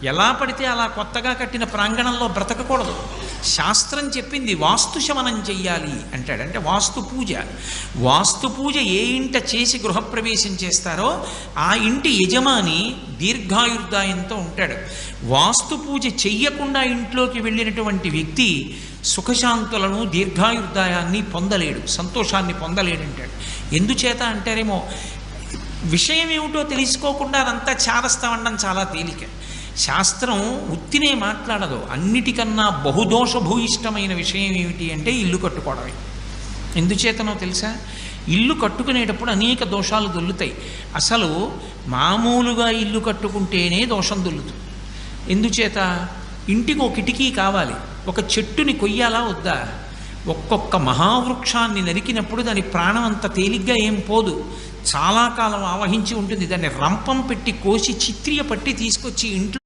ఎలా పడితే అలా కొత్తగా కట్టిన ప్రాంగణంలో బ్రతకకూడదు. శాస్త్రం చెప్పింది వాస్తు శమనం చెయ్యాలి అంటాడు. అంటే వాస్తు పూజ. వాస్తు పూజ ఏ ఇంట చేసి గృహప్రవేశం చేస్తారో ఆ ఇంటి యజమాని దీర్ఘాయుర్దాయంతో ఉంటాడు. వాస్తు పూజ చెయ్యకుండా ఇంట్లోకి వెళ్ళినటువంటి వ్యక్తి సుఖశాంతులను దీర్ఘాయుర్దాయాన్ని పొందలేడు, సంతోషాన్ని పొందలేడంటాడు. ఎందుచేత అంటారేమో, విషయం ఏమిటో తెలుసుకోకుండా అదంతా చారస్తామనడం చాలా తేలిక. శాస్త్రం ఉత్తినే మాట్లాడదు. అన్నిటికన్నా బహుదోషభూయిష్టమైన విషయం ఏమిటి అంటే ఇల్లు కట్టుకోవడమే. ఎందుచేతనో తెలుసా? ఇల్లు కట్టుకునేటప్పుడు అనేక దోషాలు దొల్లుతాయి. అసలు మామూలుగా ఇల్లు కట్టుకుంటేనే దోషం దొల్లుతుంది. ఎందుచేత? ఇంటికి ఒక కిటికీ కావాలి, ఒక చెట్టుని కొయ్యాలా వద్దా? ఒక్కొక్క మహావృక్షాన్ని నరికినప్పుడు దాని ప్రాణం అంత తేలిగ్గా ఏం పోదు, చాలా కాలం ఆవహించి ఉంటుంది. దాన్ని రంపం పెట్టి కోసి చిత్రియ పట్టి తీసుకొచ్చి ఇంట్లో